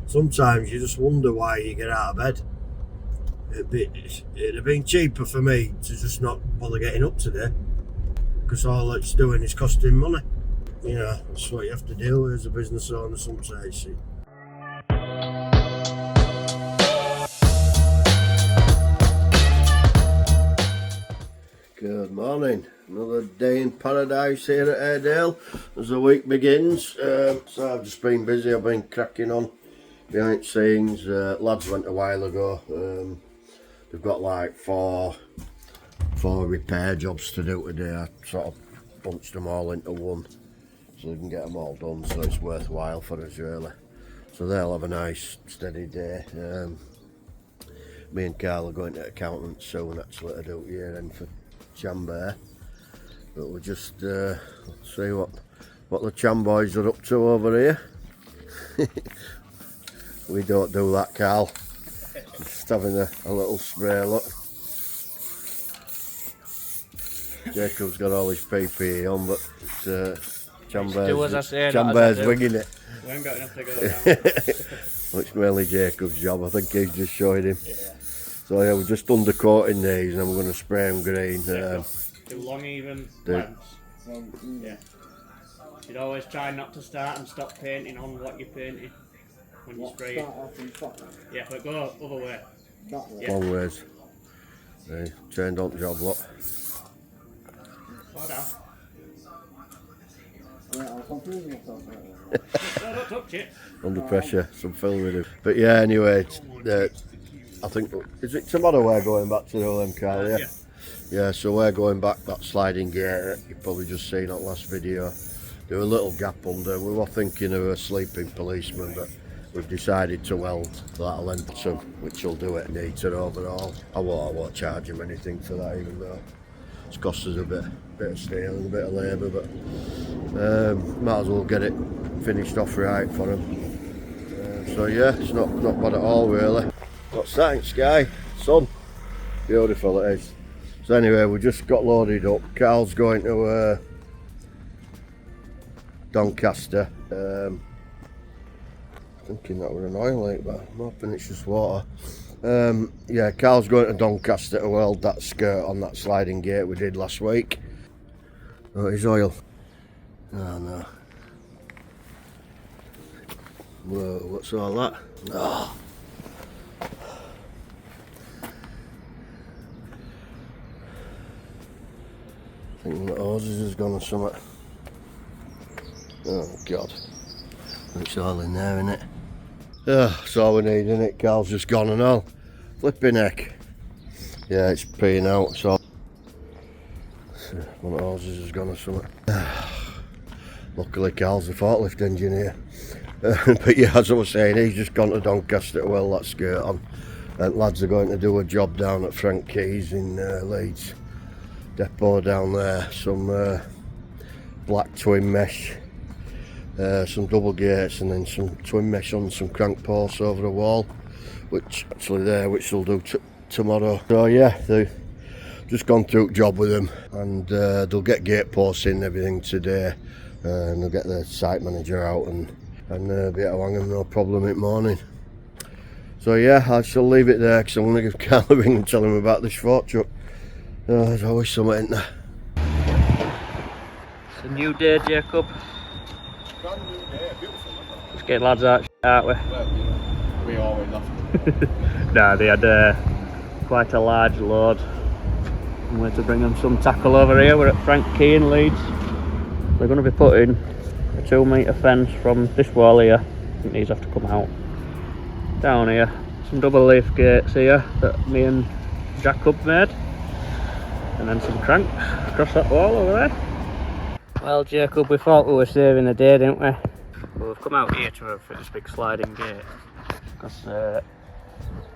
sometimes you just wonder why you get out of bed. It'd have been cheaper for me to just not bother getting up today, because all it's doing is costing money. You know, that's what you have to deal with as a business owner sometimes. See. Good morning. Another day in paradise here at Airedale as the week begins. So I've just been busy. I've been cracking on behind the scenes. Lads went a while ago. They've got like four repair jobs to do today. I sort of bunched them all into one so they can get them all done, so it's worthwhile for us really. So they'll have a nice steady day. Me and Carl are going to accountants soon actually to do year end for Chambay, but we'll just see what the Cham boys are up to over here. We don't do that, Carl. Just having a little spray, look. Jacob's got all his PPE on, but Chambay's winging it. We haven't got enough to go down. Well, it's mainly Jacob's job. I think he's just showing him. Yeah. So yeah, we're just undercoating these and then we're going to spray them green. Do long even lengths. Yeah. You'd always try not to start and stop painting on what you're painting when you spray it. Yeah, but go other way. Yeah. Long ways. Hey, chained on job, look. Slow down. No, don't touch it. Under pressure, some film with it. But yeah, anyway, I think, is it tomorrow we're going back to the OM, Carl? Yeah? Yeah, so we're going back that sliding gate you've probably just seen that last video. There was a little gap under. We were thinking of a sleeping policeman, but we've decided to weld that length, which will do it neater overall. I won't charge him anything for that, even though it's cost us a bit of steel and a bit of labour, but might as well get it finished off right for him. So yeah, it's not bad at all really. What's that in sky? Sun. Beautiful it is. So anyway, we just got loaded up. Carl's going to Doncaster. Thinking that was an oil leak, but I'm hoping it's just water. Yeah, Carl's going to Doncaster to weld that skirt on that sliding gate we did last week. Oh, it's oil. Oh no. Whoa, what's all that? Oh. I think the hoses has gone or something. Oh god. It's all in there, isn't it? Oh, that's all we need, isn't it? Carl's just gone and all. Flipping heck. Yeah, it's peeing out, so one of the hoses has gone or something. Luckily Carl's a forklift engineer. But yeah, as I was saying, he's just gone to Doncaster to weld that skirt on. And lads are going to do a job down at Frank Keys in Leeds depot down there. Some black twin mesh, some double gates, and then some twin mesh on some crank posts over the wall, which they'll do tomorrow. So yeah, they've just gone through the job with them, and they'll get gate posts in and everything today, and they'll get the site manager out and be able to hang them no problem in the morning. So yeah, I shall leave it there because I'm going to give Carl a ring and tell him about this fork truck. There's always something in there. It's a new day, Jacob. Brand new day, beautiful. Let's get lads out, aren't we? Well, we always have. Nah, they had quite a large load. I'm going to bring them some tackle over here. We're at Frank Key in Leeds. They're going to be putting a 2 metre fence from this wall here. I think these have to come out. Down here, some double leaf gates here that me and Jacob made. And then some cranks across that wall over there. Well, Jacob, we thought we were saving the day, didn't we? Well, we've come out here to fit this big sliding gate because there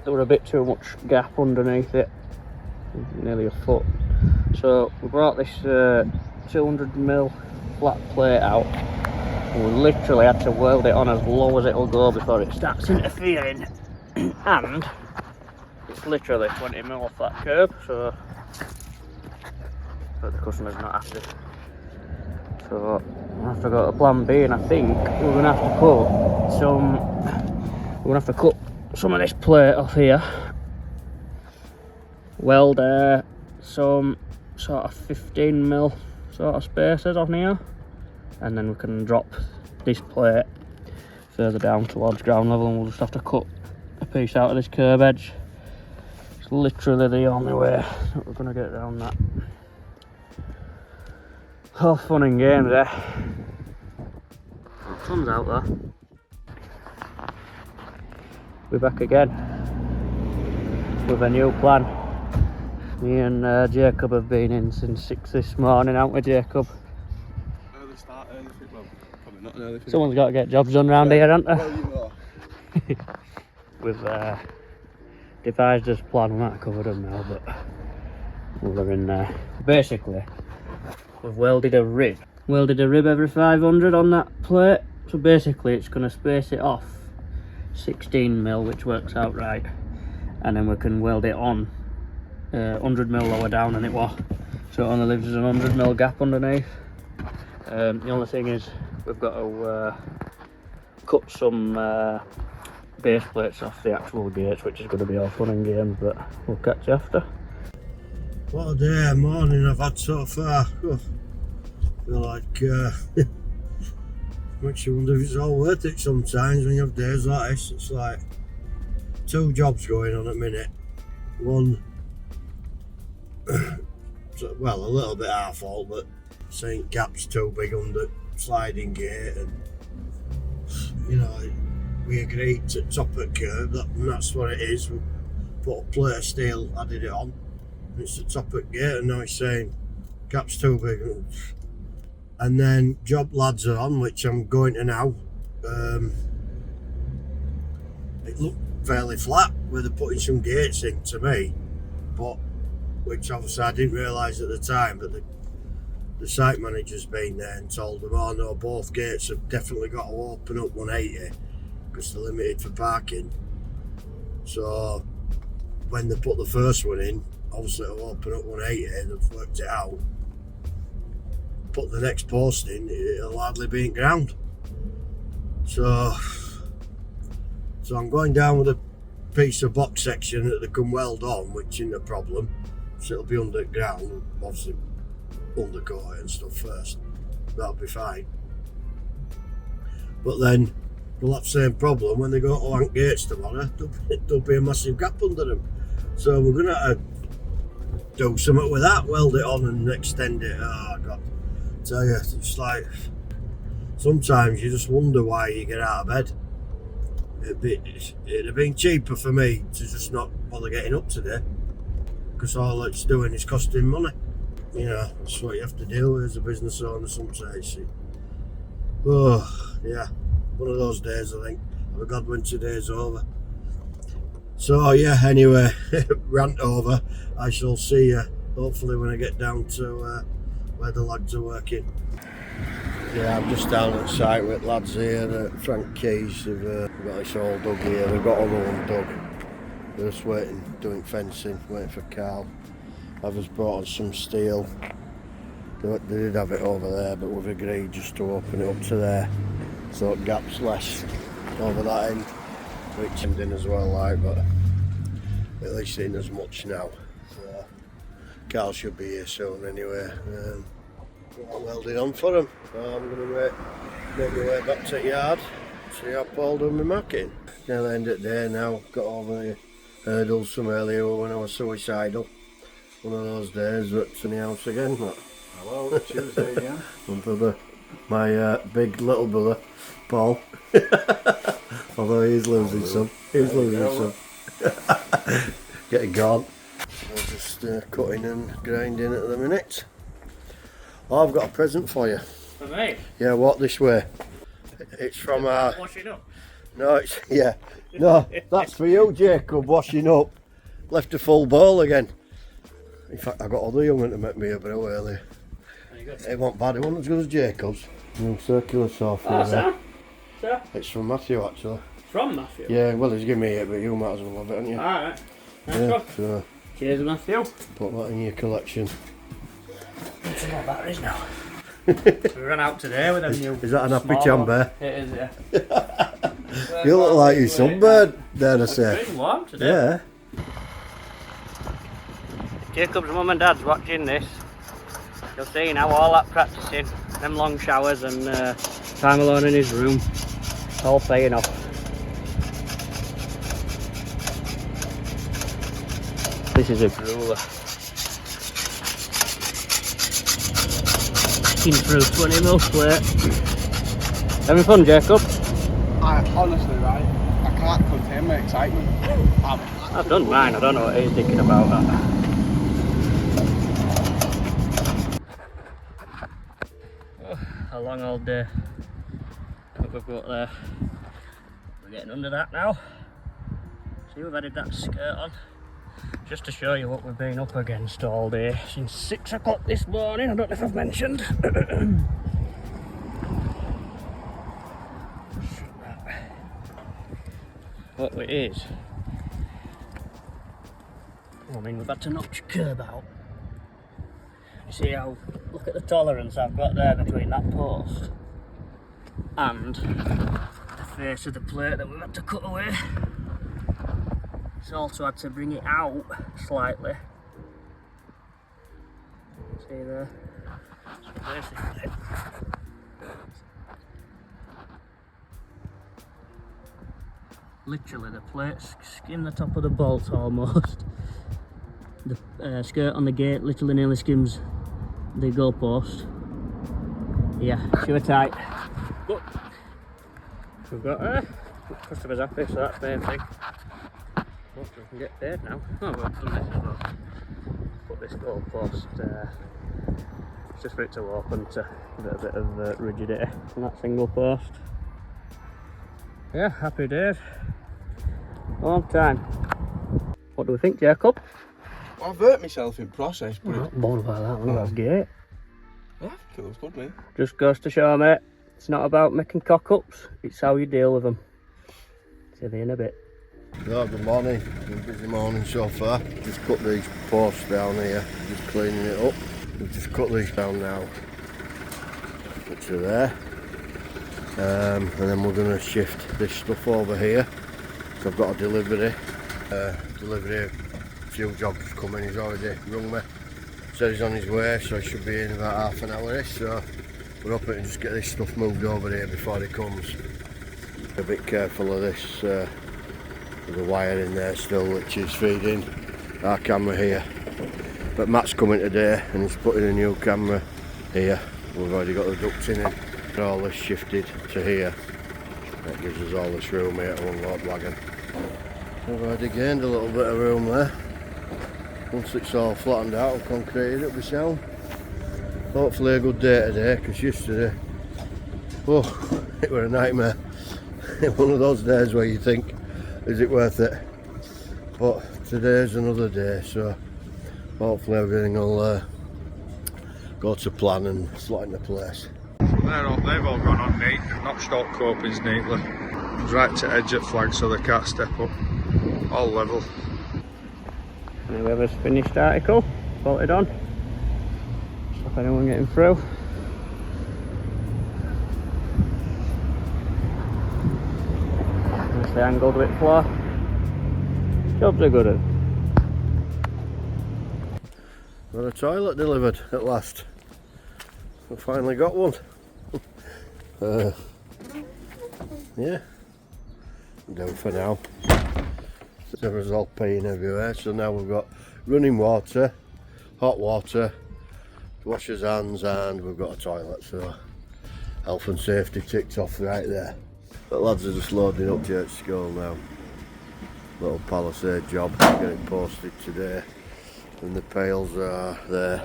were a bit too much gap underneath it, nearly a foot. So we brought this 200mm flat plate out, and we literally had to weld it on as low as it'll go before it starts interfering. And it's literally 20mm off that curb, so the customer's not happy. So we'll have to go to plan B, and I think we're going to have to put some We're going to have to cut some of this plate off here. Weld some sort of 15mm sort of spacers on here. And then we can drop this plate further down towards ground level, and we'll just have to cut a piece out of this curb edge. It's literally the only way that we're going to get around that. All fun and games there. The sun's out there. We're back again with a new plan. Me and Jacob have been in since 6 this morning, haven't we, Jacob? Early start, early finish. Well, probably not an early finish. Someone's got to get jobs done round here, haven't they? Well, you know. We've devised this plan. We might have covered them now, but we're in there. Basically, we've welded a rib. Welded a rib every 500 on that plate. So basically, it's going to space it off 16mm, which works out right. And then we can weld it on 100mm lower down than it was. So it only leaves us an 100mm gap underneath. The only thing is, we've got to cut some base plates off the actual gates, which is going to be all fun and games, but we'll catch you after. What a day and morning I've had so far. Oh, I feel like makes you wonder if it's all worth it sometimes when you have days like this. It's like 2 jobs going on at the minute. One, well, a little bit our fault, but saying gap's too big on the sliding gate, and you know, we agreed to top at curb, and that's what it is. We put a plate of steel, added it on, and it's the top at gate, and now he's saying gap's too big. And then job lads are on, which I'm going to now. It looked fairly flat where they're putting some gates in to me, but which obviously I didn't realise at the time, but the site manager's been there and told them, oh no, both gates have definitely got to open up 180 because they're limited for parking. So when they put the first one in, obviously it'll open up 180, they've worked it out. Put the next post in, it'll hardly be in ground. So I'm going down with a piece of box section that they can weld on, which isn't a problem. So it'll be underground, obviously undercoat it and stuff first. That'll be fine. But then we'll have the same problem when they go to Lank Gates tomorrow. There'll be a massive gap under them. So we're going to do something with that, weld it on and extend it. Oh God. Tell you, it's like sometimes you just wonder why you get out of bed. It'd have been cheaper for me to just not bother getting up today, because all it's doing is costing money. You know, that's what you have to deal with as a business owner sometimes. Oh yeah, one of those days I think. The Godwinter day's over. So yeah, anyway, rant over. I shall see you hopefully when I get down to where the lads are working. Yeah, I'm just down at site with lads here. Frank Keys have got this all dug here. They've got other one dug. They're just waiting, doing fencing, waiting for Carl. I've just brought on some steel. They did have it over there, but we've agreed just to open it up to there, so it gaps less over that end, which end in as well, like, but at least it ain't as much now. So Carl should be here soon anyway. Welding on for him. So I'm going to make my way back to the yard, see how Paul done my marking. Near the end of the day now, got over the hurdles from earlier when I was suicidal. One of those days, but in the house again. But Hello, Tuesday, yeah. my brother, my big little brother, Paul. Although he's losing some. He's losing some. Getting gone. I'm just cutting and grinding at the minute. Oh, I've got a present for you. For me? Yeah, walk this way. It's from Washing up? No, it's, yeah. No, that's for you, Jacob, washing up. Left a full bowl again. In fact, I got other young one to make me a brew earlier. It wasn't bad, it wasn't as good as Jacob's. Circular saw for Oh, sir? Sir? It's from Matthew, actually. From Matthew? Yeah, well, he's given me it, but you might as well have it, haven't you? Alright. Yeah, so Cheers, Matthew. put that in your collection. Need some more batteries now. We ran out today with them new. Is that an happy small chamber? one. It is, yeah. You look like you sunburned, dare I say. It's been warm today. Yeah. Jacob's mum and dad's watching this. You'll see now all that practicing, them long showers and time alone in his room, it's all paying off. This is a grueler. Skin through 20mm plate. Having fun, Jacob? Honestly, right, I can't contain my excitement. I've done mine, I don't know what he's thinking about that. A long old day. What we've got there. We're getting under that now. See, we've added that skirt on. Just to show you what we've been up against all day since 6 o'clock this morning. I don't know if I've mentioned. What it is, I mean, we've had to notch curb out. You see how, look at the tolerance I've got there between that post and the face of the plate that we've had to cut away. It's also had to bring it out slightly. See there? So basically, literally the plates skim the top of the bolts almost. The skirt on the gate literally nearly skims the goalpost. Yeah, sure tight. But we've got customers happy, so that's the main thing. Hopefully we can get paid now. Oh, we've done this as well. Put this goalpost just for it to open to give it a bit of rigidity on that single post. Yeah, happy days. Long time. What do we think, Jacob? Well, I've hurt myself in process, but I'm not bothered about that one, that's great. yeah, I think it looks good, mate. Just goes to show, mate, it's not about making cock-ups, it's how you deal with them. See you in a bit. Yeah, good morning. Been a busy morning so far. Just cut these posts down here, just cleaning it up. We've just cut these down now, which are there. And then we're going to shift this stuff over here. So I've got a delivery. Few jobs coming. He's already rung me. Said he's on his way, so he should be in about half an hour. So we're hoping to just get this stuff moved over here before he comes. A bit careful of this. There's a wire in there still, which is feeding our camera here. But Matt's coming today, and he's putting a new camera here. We've already got the ducts in it. All this shifted to here. That gives us all this room here to unload wagon. We've already gained a little bit of room there. Once it's all flattened out and concreted, it'll be sound. Hopefully a good day today, because yesterday, oh, it was a nightmare. One of those days where you think, is it worth it? But today's another day, so hopefully everything will go to plan and slot into place. They've all gone on neat, notched out copings neatly. Right to edge at flag so they can't step up. All level. Whoever's finished article, bolted on. Stop anyone getting through. Nicely angled with floor. Jobs are good. Got a toilet delivered at last. We finally got one. Yeah, do for now. The result paying everywhere, so now we've got running water, hot water, to wash his hands, and we've got a toilet, so health and safety ticked off right there. The lads are just loading up church school now. Little palisade job, get it posted today, and the pails are there.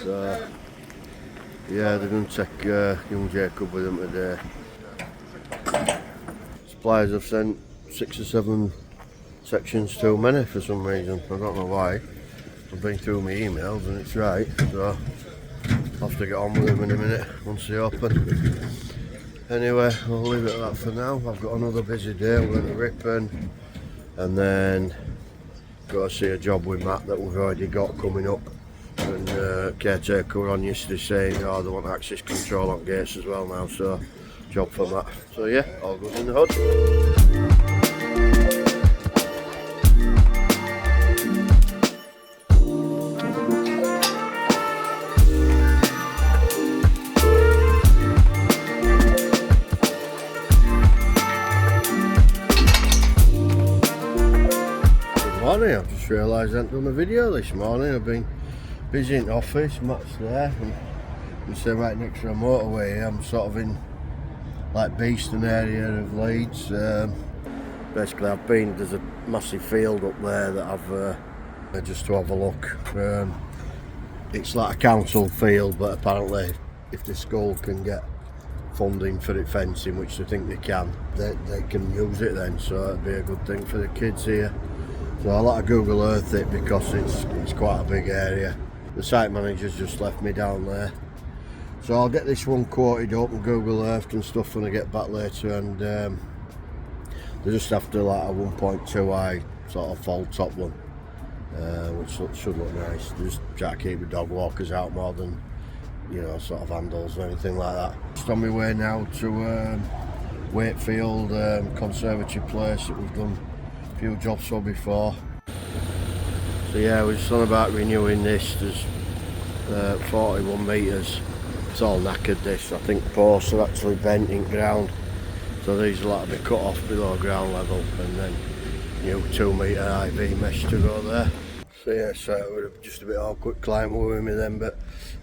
So, yeah, they're going to take young Jacob with them today. Suppliers have sent 6 or 7 sections too many for some reason. I don't know why. I've been through my emails and it's right, so I'll have to get on with them in a minute once they open. Anyway, I'll leave it at that for now. I've got another busy day. I'm going to Ripon and then go see a job with Matt that we've already got coming up. And caretaker were on yesterday saying, oh, they want access control on gates as well now, so job for Matt. So yeah, all good in the hood. I've just realised I haven't done a video this morning. I've been busy in the office, Matt's there, and we say right next to a motorway. I'm sort of in like Beeston area of Leeds. Basically there's a massive field up there that I've just to have a look. It's like a council field, but apparently if the school can get funding for it fencing, which they think they can use it then, so it'd be a good thing for the kids here. So I like to Google Earth it because it's quite a big area. The site manager's just left me down there. So I'll get this one quoted up and Google Earth and stuff when I get back later, and they're just after like a 1.2 high sort of full top one, which should look nice. Just try to keep the dog walkers out more than, you know, sort of handles or anything like that. Just on my way now to Wakefield Conservatory Place that we've done a few jobs for before. So yeah, we're just on about renewing this. There's 41 metres. It's all knackered this. I think posts are actually bent in ground, so these will have to be cut off below ground level, and then new 2 metre IV mesh to go there. So yeah, so it was just a bit awkward climbing with me then, but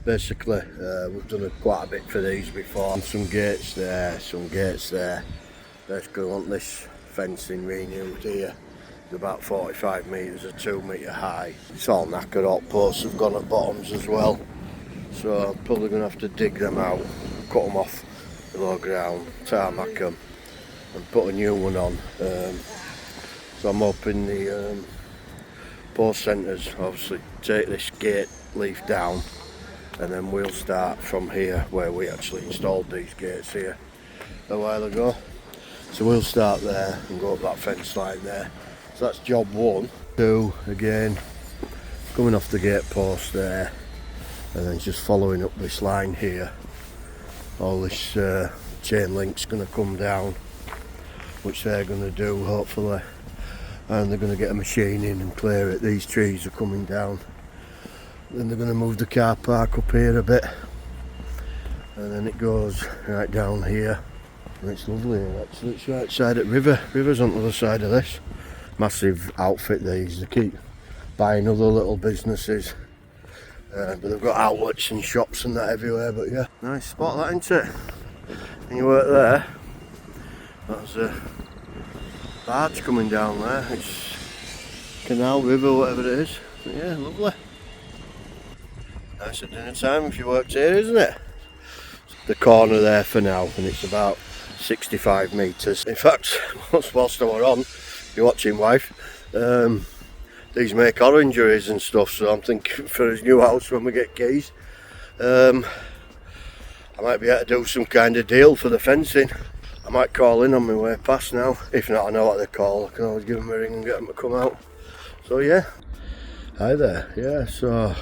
basically we've done quite a bit for these before. And some gates there, some gates there. Basically want this fencing renewed here. It's about 45 metres or 2 metre high. It's all knackered up, posts have gone at bottoms as well. So I'm probably going to have to dig them out, cut them off below ground, tarmac them and put a new one on. So I'm hoping the post centres obviously take this gate leaf down, and then we'll start from here where we actually installed these gates here a while ago. So we'll start there and go up that fence line there. So that's job 1. 2, again, coming off the gate post there, and then just following up this line here. All this chain link's going to come down, which they're going to do hopefully, and they're going to get a machine in and clear it. These trees are coming down. Then they're going to move the car park up here a bit, and then it goes right down here. And it's lovely here actually. It's right side at river. River's on the other side of this. Massive outfit these. They keep buying other little businesses. But they've got outlets and shops and that everywhere, but yeah. Nice spot that, isn't it? And you work there. That's a barge coming down there. It's canal, river, whatever it is. But yeah, lovely. Nice at dinner time if you worked here, isn't it? The corner there for now, and it's about 65 metres. In fact, whilst I were on, you're watching wife, these make orangeries and stuff, so I'm thinking for his new house when we get keys, I might be able to do some kind of deal for the fencing. I might call in on my way past now. If not, I know what they call. I can always give them a ring and get them to come out. So yeah, hi there. Yeah, so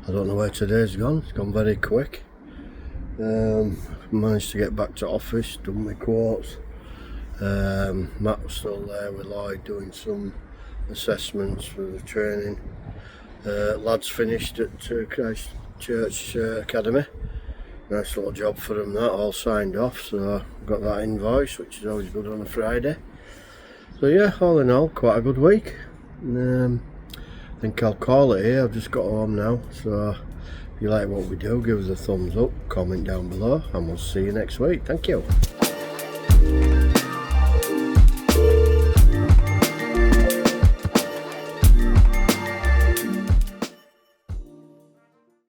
I don't know where today's gone. It's gone very quick. Managed to get back to office, done my quotes. Matt was still there with Lloyd doing some assessments for the training. Lads finished at Christchurch Academy. Nice little job for them, that all signed off, so got that invoice, which is always good on a Friday. So yeah, all in all, quite a good week. I think I'll call it here. I've just got home now, so if you like what we do, give us a thumbs up, comment down below, and we'll see you next week. Thank you.